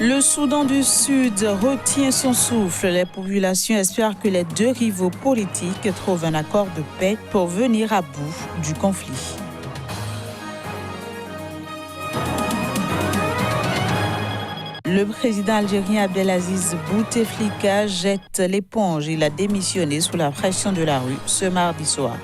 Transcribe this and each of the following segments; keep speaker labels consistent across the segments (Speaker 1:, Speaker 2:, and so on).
Speaker 1: Le Soudan du Sud retient son souffle. Les populations espèrent que les deux rivaux politiques trouvent un accord de paix pour venir à bout du conflit. Le président algérien Abdelaziz Bouteflika jette l'éponge. Il a démissionné sous la pression de la rue ce mardi soir.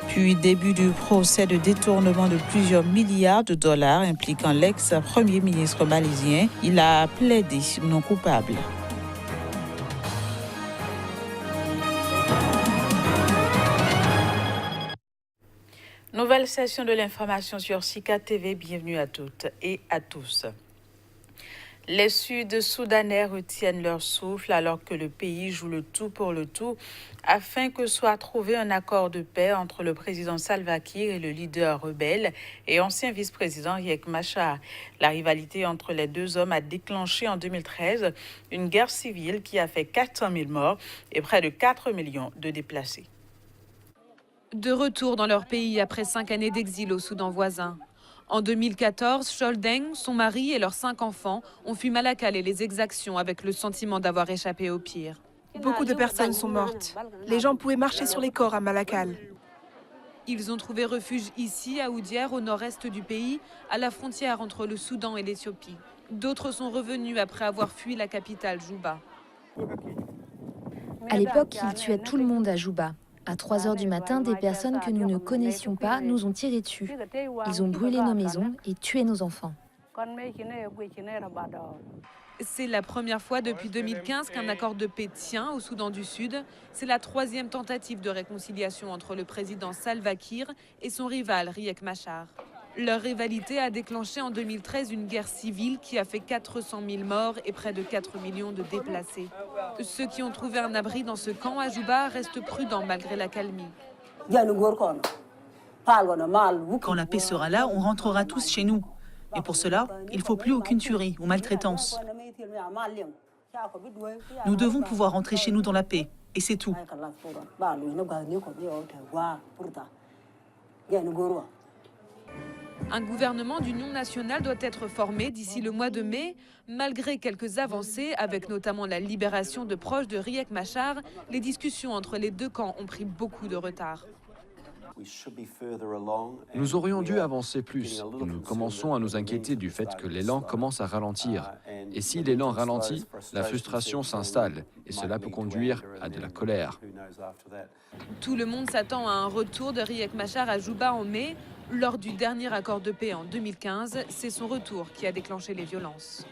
Speaker 1: Puis début du procès de détournement de plusieurs milliards de dollars impliquant l'ex-premier ministre malaisien. Il a plaidé non coupable. Nouvelle session de l'information sur Sika TV. Bienvenue à toutes et à tous. Les Sud-Soudanais retiennent leur souffle alors que le pays joue le tout pour le tout afin que soit trouvé un accord de paix entre le président Salva Kiir et le leader rebelle et ancien vice-président Riek Machar. La rivalité entre les deux hommes a déclenché en 2013 une guerre civile qui a fait 400 000 morts et près de 4 millions de déplacés.
Speaker 2: De retour dans leur pays après 5 années d'exil au Soudan voisin. En 2014, Choldeng, son mari et leurs 5 enfants ont fui Malakal et les exactions avec le sentiment d'avoir échappé au pire.
Speaker 3: Beaucoup de personnes sont mortes. Les gens pouvaient marcher sur les corps à Malakal.
Speaker 2: Ils ont trouvé refuge ici, à Oudière, au nord-est du pays, à la frontière entre le Soudan et l'Éthiopie. D'autres sont revenus après avoir fui la capitale, Juba.
Speaker 4: À l'époque, ils tuaient tout le monde à Juba. À 3 h du matin, des personnes que nous ne connaissions pas nous ont tiré dessus. Ils ont brûlé nos maisons et tué nos enfants.
Speaker 2: C'est la première fois depuis 2015 qu'un accord de paix tient au Soudan du Sud. C'est la 3e tentative de réconciliation entre le président Salva Kiir et son rival Riek Machar. Leur rivalité a déclenché en 2013 une guerre civile qui a fait 400 000 morts et près de 4 millions de déplacés. Ceux qui ont trouvé un abri dans ce camp à Juba restent prudents malgré l'accalmie.
Speaker 5: Quand la paix sera là, on rentrera tous chez nous. Et pour cela, il ne faut plus aucune tuerie ou maltraitance. Nous devons pouvoir rentrer chez nous dans la paix. Et c'est tout.
Speaker 2: Un gouvernement d'union nationale doit être formé d'ici le mois de mai. Malgré quelques avancées, avec notamment la libération de proches de Riek Machar, les discussions entre les deux camps ont pris beaucoup de retard.
Speaker 6: Nous aurions dû avancer plus. Nous commençons à nous inquiéter du fait que l'élan commence à ralentir. Et si l'élan ralentit, la frustration s'installe et cela peut conduire à de la colère.
Speaker 2: Tout le monde s'attend à un retour de Riek Machar à Juba en mai. Lors du dernier accord de paix en 2015, c'est son retour qui a déclenché les violences.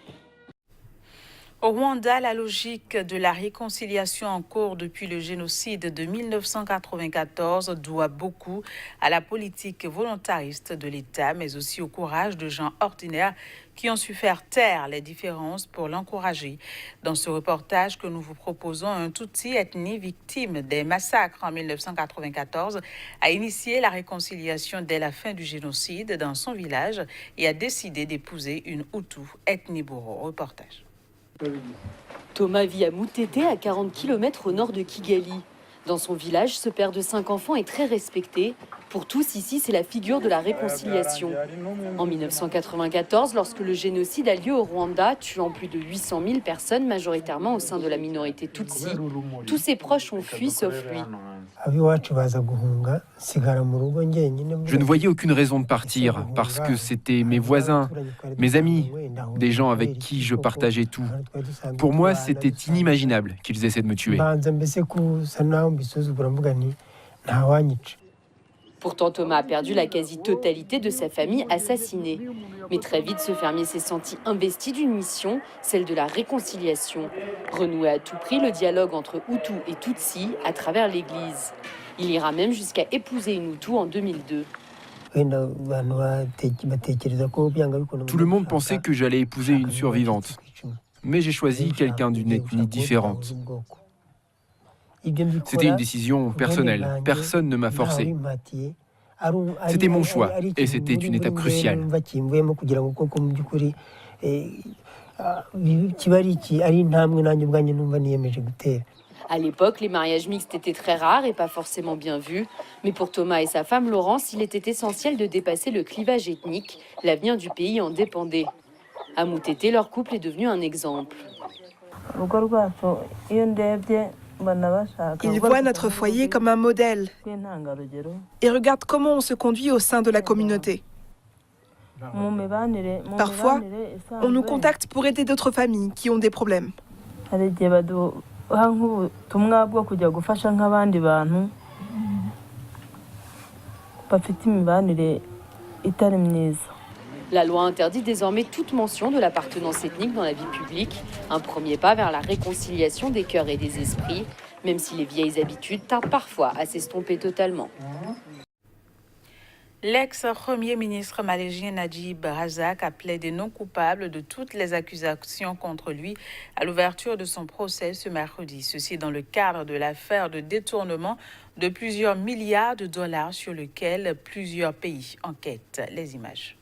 Speaker 1: Au Rwanda, la logique de la réconciliation en cours depuis le génocide de 1994 doit beaucoup à la politique volontariste de l'État, mais aussi au courage de gens ordinaires qui ont su faire taire les différences pour l'encourager. Dans ce reportage que nous vous proposons, un Tutsi ethnie victime des massacres en 1994 a initié la réconciliation dès la fin du génocide dans son village et a décidé d'épouser une Hutu ethnie Boro. Reportage.
Speaker 7: Thomas vit à Mutete, à 40 km au nord de Kigali. Dans son village, ce père de 5 enfants est très respecté. Pour tous, ici, c'est la figure de la réconciliation. En 1994, lorsque le génocide a lieu au Rwanda, tuant plus de 800 000 personnes, majoritairement au sein de la minorité Tutsi, tous ses proches ont fui sauf lui.
Speaker 8: Je ne voyais aucune raison de partir parce que c'était mes voisins, mes amis, des gens avec qui je partageais tout. Pour moi, c'était inimaginable qu'ils essaient de me tuer.
Speaker 7: Pourtant, Thomas a perdu la quasi-totalité de sa famille assassinée. Mais très vite, ce fermier s'est senti investi d'une mission, celle de la réconciliation. Renouer à tout prix le dialogue entre Hutu et Tutsi à travers l'Église. Il ira même jusqu'à épouser une Hutu en 2002.
Speaker 8: Tout le monde pensait que j'allais épouser une survivante. Mais j'ai choisi quelqu'un d'une ethnie différente. C'était une décision personnelle. Personne ne m'a forcé. C'était mon choix et c'était une étape cruciale.
Speaker 7: À l'époque, les mariages mixtes étaient très rares et pas forcément bien vus. Mais pour Thomas et sa femme Laurence, il était essentiel de dépasser le clivage ethnique. L'avenir du pays en dépendait. À Moutété, leur couple est devenu un exemple.
Speaker 3: Ils voient notre foyer comme un modèle et regardent comment on se conduit au sein de la communauté. Parfois, on nous contacte pour aider d'autres familles qui ont des problèmes.
Speaker 7: La loi interdit désormais toute mention de l'appartenance ethnique dans la vie publique, un premier pas vers la réconciliation des cœurs et des esprits, même si les vieilles habitudes tardent parfois à s'estomper totalement.
Speaker 1: L'ex-premier ministre malaisien Najib Razak a plaidé non coupable de toutes les accusations contre lui à l'ouverture de son procès ce mercredi. Ceci dans le cadre de l'affaire de détournement de plusieurs milliards de dollars sur lequel plusieurs pays enquêtent. Les images.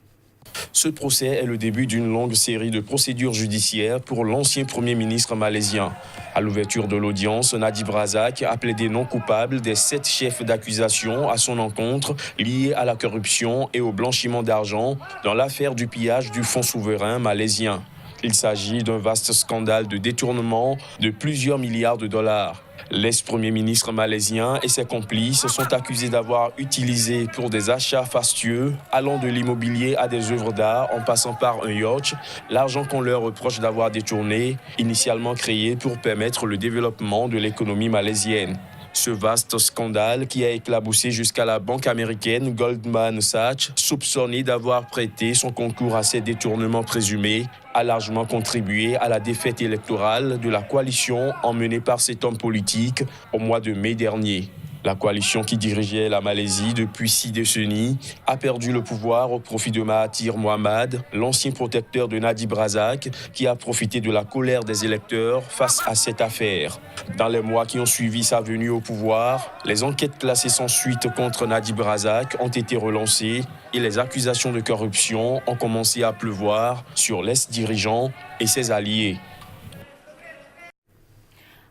Speaker 9: Ce procès est le début d'une longue série de procédures judiciaires pour l'ancien Premier ministre malaisien. À l'ouverture de l'audience, Najib Razak a plaidé non coupable des 7 chefs d'accusation à son encontre liés à la corruption et au blanchiment d'argent dans l'affaire du pillage du fonds souverain malaisien. Il s'agit d'un vaste scandale de détournement de plusieurs milliards de dollars. L'ex-premier ministre malaisien et ses complices sont accusés d'avoir utilisé pour des achats fastueux, allant de l'immobilier à des œuvres d'art en passant par un yacht, l'argent qu'on leur reproche d'avoir détourné, initialement créé pour permettre le développement de l'économie malaisienne. Ce vaste scandale qui a éclaboussé jusqu'à la banque américaine Goldman Sachs, soupçonnée d'avoir prêté son concours à ces détournements présumés, a largement contribué à la défaite électorale de la coalition emmenée par cet homme politique au mois de mai dernier. La coalition qui dirigeait la Malaisie depuis 6 décennies a perdu le pouvoir au profit de Mahathir Mohamad, l'ancien protecteur de Najib Razak, qui a profité de la colère des électeurs face à cette affaire. Dans les mois qui ont suivi sa venue au pouvoir, les enquêtes classées sans suite contre Najib Razak ont été relancées et les accusations de corruption ont commencé à pleuvoir sur l'ex-dirigeant et ses alliés.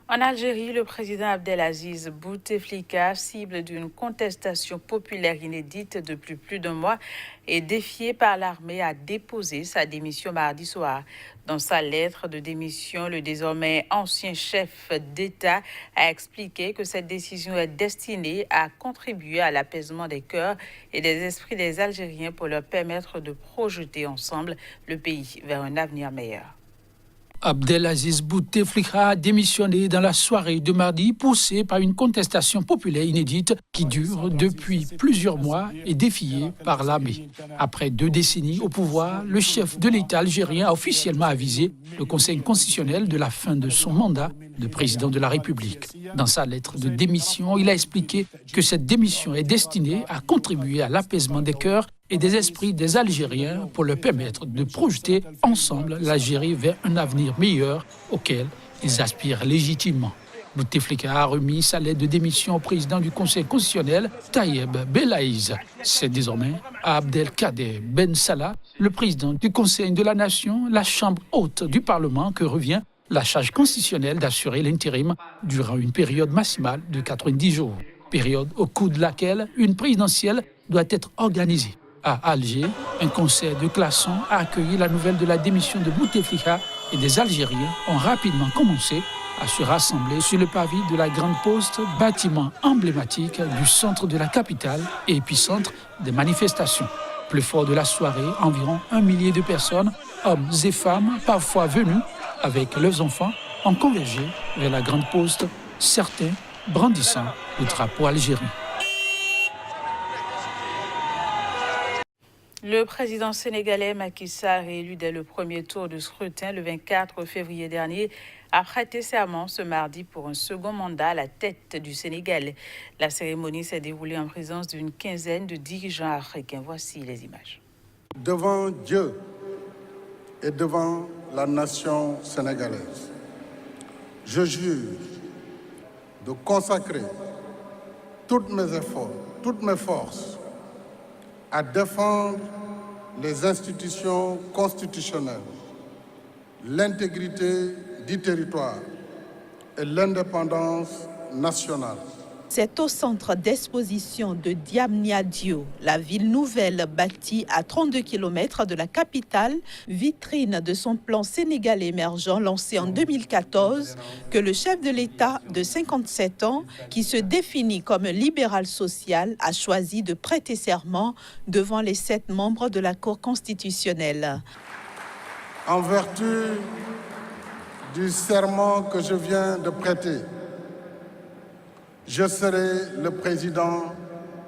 Speaker 1: En Algérie, le président Abdelaziz Bouteflika, cible d'une contestation populaire inédite depuis plus d'un mois, est défié par l'armée à déposer sa démission mardi soir. Dans sa lettre de démission, le désormais ancien chef d'État a expliqué que cette décision est destinée à contribuer à l'apaisement des cœurs et des esprits des Algériens pour leur permettre de projeter ensemble le pays vers un avenir meilleur.
Speaker 10: Abdelaziz Bouteflika a démissionné dans la soirée de mardi, poussé par une contestation populaire inédite qui dure depuis plusieurs mois et défiée par l'armée. Après 2 décennies au pouvoir, le chef de l'État algérien a officiellement avisé le Conseil constitutionnel de la fin de son mandat de président de la République. Dans sa lettre de démission, il a expliqué que cette démission est destinée à contribuer à l'apaisement des cœurs et des esprits des Algériens pour leur permettre de projeter ensemble l'Algérie vers un avenir meilleur auquel ils aspirent légitimement. Bouteflika a remis sa lettre de démission au président du Conseil constitutionnel, Tayeb Belaïz. C'est désormais à Abdelkader Ben Salah, le président du Conseil de la Nation, la chambre haute du Parlement, que revient la charge constitutionnelle d'assurer l'intérim durant une période maximale de 90 jours. Période au cours de laquelle une présidentielle doit être organisée. À Alger, un concert de classons a accueilli la nouvelle de la démission de Bouteflika et des Algériens ont rapidement commencé à se rassembler sur le pavé de la Grande Poste, bâtiment emblématique du centre de la capitale et épicentre des manifestations. Plus fort de la soirée, environ 1 millier de personnes, hommes et femmes, parfois venus avec leurs enfants, ont convergé vers la Grande Poste, certains brandissant le drapeau algérien.
Speaker 1: Le président sénégalais Macky Sall, réélu dès le premier tour de scrutin le 24 février dernier, a prêté serment ce mardi pour un second mandat à la tête du Sénégal. La cérémonie s'est déroulée en présence d'une quinzaine de dirigeants africains. Voici les images.
Speaker 11: Devant Dieu et devant la nation sénégalaise, je jure de consacrer tous mes efforts, toutes mes forces à défendre les institutions constitutionnelles, l'intégrité du territoire et l'indépendance nationale.
Speaker 12: C'est au centre d'exposition de Diamniadio, la ville nouvelle bâtie à 32 km de la capitale, vitrine de son plan sénégal émergent lancé en 2014, que le chef de l'État de 57 ans, qui se définit comme libéral social, a choisi de prêter serment devant les 7 membres de la Cour constitutionnelle.
Speaker 11: En vertu du serment que je viens de prêter, je serai le président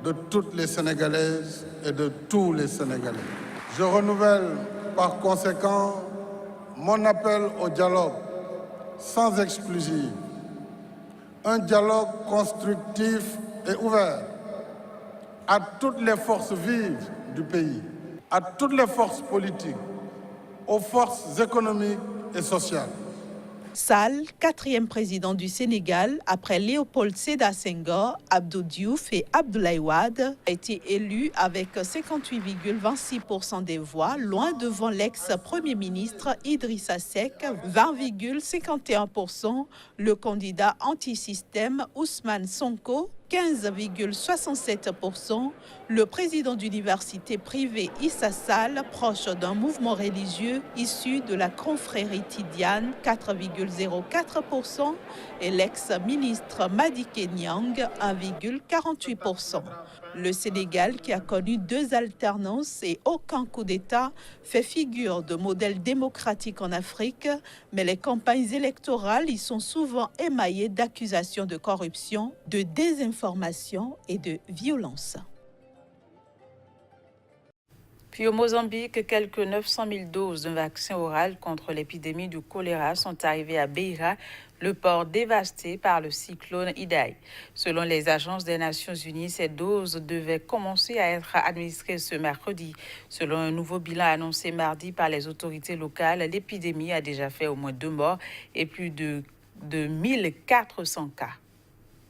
Speaker 11: de toutes les Sénégalaises et de tous les Sénégalais. Je renouvelle par conséquent mon appel au dialogue sans exclusive, un dialogue constructif et ouvert à toutes les forces vives du pays, à toutes les forces politiques, aux forces économiques et sociales.
Speaker 12: Sall, 4e président du Sénégal, après Léopold Sédar Senghor, Abdou Diouf et Abdoulaye Wade, a été élu avec 58,26% des voix, loin devant l'ex-premier ministre Idrissa Seck, 20,51%, le candidat anti-système Ousmane Sonko, 15,67%, le président d'université privée Issa Sall, proche d'un mouvement religieux issu de la confrérie Tidiane, 4,04%, et l'ex-ministre Madické Niang, 1,48%. Le Sénégal, qui a connu 2 alternances et aucun coup d'État, fait figure de modèle démocratique en Afrique, mais les campagnes électorales y sont souvent émaillées d'accusations de corruption, de désinformation et de violence.
Speaker 1: Puis au Mozambique, quelques 900 000 doses d'un vaccin oral contre l'épidémie du choléra sont arrivées à Beira, le port dévasté par le cyclone Idai. Selon les agences des Nations Unies, ces doses devaient commencer à être administrées ce mercredi. Selon un nouveau bilan annoncé mardi par les autorités locales, l'épidémie a déjà fait au moins 2 morts et plus de 1400 cas.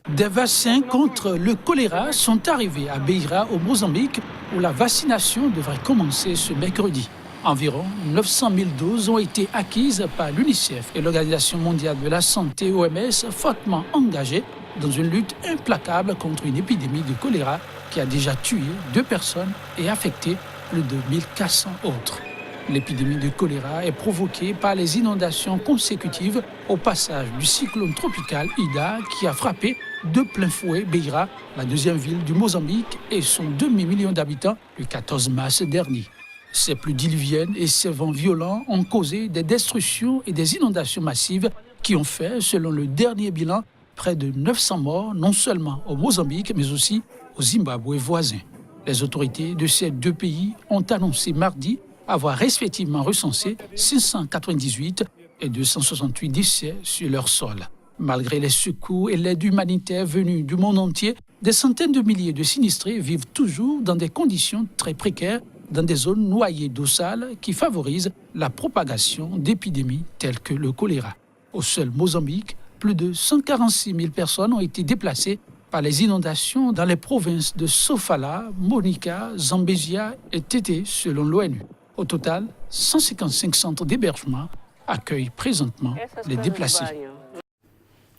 Speaker 10: Des vaccins contre le choléra sont arrivés à Beira, au Mozambique, où la vaccination devrait commencer ce mercredi. Environ 900 000 doses ont été acquises par l'UNICEF et l'Organisation mondiale de la santé, OMS, fortement engagées dans une lutte implacable contre une épidémie de choléra qui a déjà tué 2 personnes et affecté plus de 1400 autres. L'épidémie de choléra est provoquée par les inondations consécutives au passage du cyclone tropical Ida qui a frappé de plein fouet Beira, la 2e ville du Mozambique et son demi-million d'habitants le 14 mars dernier. Ces pluies diluviennes et ces vents violents ont causé des destructions et des inondations massives qui ont fait, selon le dernier bilan, près de 900 morts, non seulement au Mozambique, mais aussi au Zimbabwe voisin. Les autorités de ces 2 pays ont annoncé mardi avoir respectivement recensé 598 et 268 décès sur leur sol. Malgré les secours et l'aide humanitaire venus du monde entier, des centaines de milliers de sinistrés vivent toujours dans des conditions très précaires, dans des zones noyées d'eau sale qui favorisent la propagation d'épidémies telles que le choléra. Au seul Mozambique, plus de 146 000 personnes ont été déplacées par les inondations dans les provinces de Sofala, Monica, Zambézia et Tété, selon l'ONU. Au total, 155 centres d'hébergement accueillent présentement les déplacés.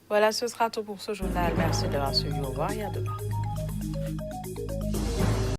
Speaker 1: Voilà, ce sera tout pour ce journal. Merci d'avoir suivi. Au revoir et à demain.